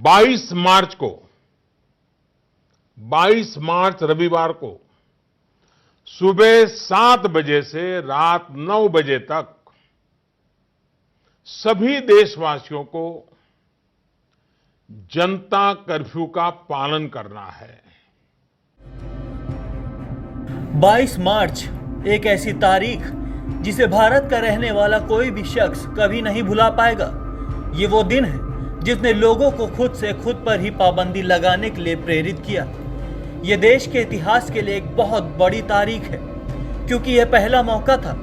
22 मार्च को 22 मार्च रविवार को सुबह 7 बजे से रात 9 बजे तक सभी देशवासियों को जनता कर्फ्यू का पालन करना है। 22 मार्च एक ऐसी तारीख जिसे भारत का रहने वाला कोई भी शख्स कभी नहीं भुला पाएगा। ये वो दिन है जिसने लोगों को खुद से खुद पर ही पाबंदी लगाने के लिए प्रेरित किया। ये देश के इतिहास के लिए एक बहुत बड़ी तारीख है, क्योंकि यह पहला मौका था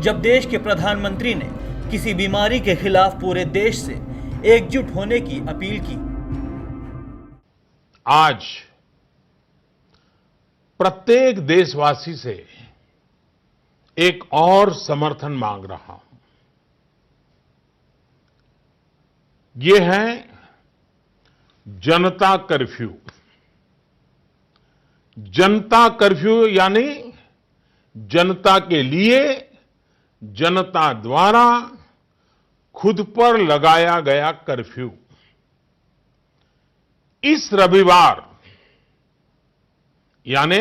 जब देश के प्रधानमंत्री ने किसी बीमारी के खिलाफ पूरे देश से एकजुट होने की अपील की। आज प्रत्येक देशवासी से एक और समर्थन मांग रहा हूं। ये है जनता कर्फ्यू। जनता कर्फ्यू यानी जनता के लिए, जनता द्वारा खुद पर लगाया गया कर्फ्यू। इस रविवार यानी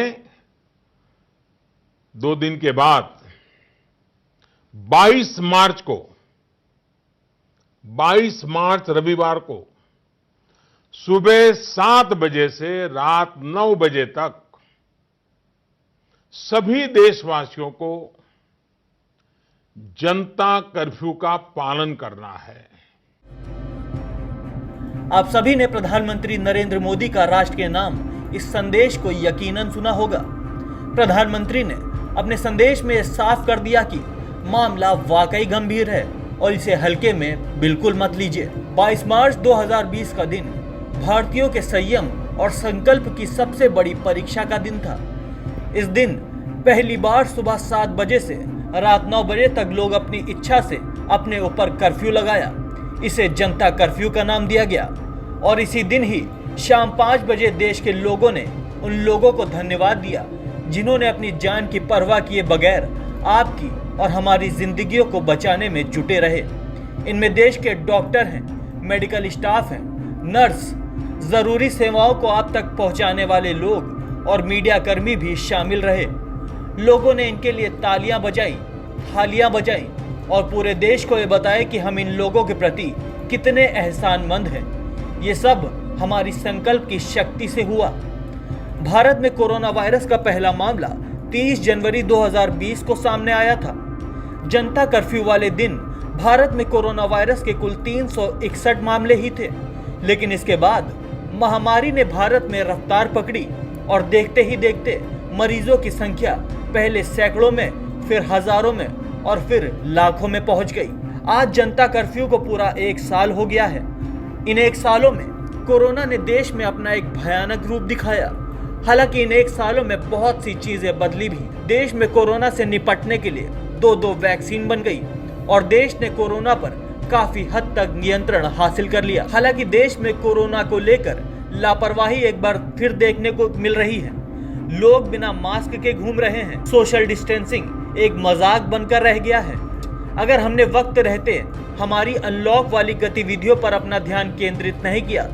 2 दिन के बाद 22 मार्च रविवार को सुबह 7 बजे से रात 9 बजे तक सभी देशवासियों को जनता कर्फ्यू का पालन करना है। आप सभी ने प्रधानमंत्री नरेंद्र मोदी का राष्ट्र के नाम इस संदेश को यकीनन सुना होगा। प्रधानमंत्री ने अपने संदेश में साफ कर दिया कि मामला वाकई गंभीर है और इसे हल्के में बिल्कुल मत लीजिए। 22 मार्च 2020 का दिन भारतीयों के संयम और संकल्प की सबसे बड़ी परीक्षा का दिन था। इस दिन पहली बार सुबह 7 बजे से रात 9 बजे तक लोग अपनी इच्छा से अपने ऊपर कर्फ्यू लगाया। इसे जनता कर्फ्यू का नाम दिया गया और इसी दिन ही शाम 5 बजे देश के लोगों ने उन लोगों को धन्यवाद दिया जिन्होंने अपनी जान की परवाह किए बगैर आपकी और हमारी जिंदगियों को बचाने में जुटे रहे। इनमें देश के डॉक्टर हैं, मेडिकल स्टाफ हैं, नर्स, जरूरी सेवाओं को आप तक पहुंचाने वाले लोग और मीडिया कर्मी भी शामिल रहे। लोगों ने इनके लिए तालियां बजाई, थालियां बजाई और पूरे देश को ये बताया कि हम इन लोगों के प्रति कितने एहसानमंद हैं। ये सब हमारी संकल्प की शक्ति से हुआ। भारत में कोरोना वायरस का पहला मामला 30 जनवरी 2020 को सामने आया था। जनता कर्फ्यू वाले दिन भारत में कोरोना वायरस के कुल 361 मामले ही थे, लेकिन इसके बाद महामारी ने भारत में रफ्तार पकड़ी और देखते ही देखते मरीजों की संख्या पहले सैकड़ों में, फिर हजारों में और फिर लाखों में पहुंच गई। आज जनता कर्फ्यू को पूरा 1 साल हो गया है। इन 1 सालों में कोरोना ने देश में अपना एक भयानक रूप दिखाया। हालांकि इन 1 सालों में बहुत सी चीजें बदली भी। देश में कोरोना से निपटने के लिए 2 वैक्सीन बन गई और देश ने कोरोना पर काफी हद तक नियंत्रण हासिल कर लिया। हालांकि देश में कोरोना को लेकर लापरवाही एक बार फिर देखने को मिल रही है। लोग बिना मास्क के घूम रहे हैं। सोशल डिस्टेंसिंग एक मजाक बनकर रह गया है। अगर हमने वक्त रहते हमारी अनलॉक वाली गतिविधियों पर अपना ध्यान केंद्रित नहीं किया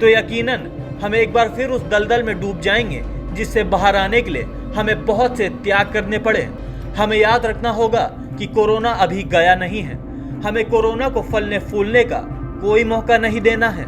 तो यकीनन हम एक बार फिर उस दलदल में डूब जाएंगे जिससे बाहर आने के लिए हमें बहुत से त्याग करने पड़े। हमें याद रखना होगा कि कोरोना अभी गया नहीं है। हमें कोरोना को फलने फूलने का कोई मौका नहीं देना है।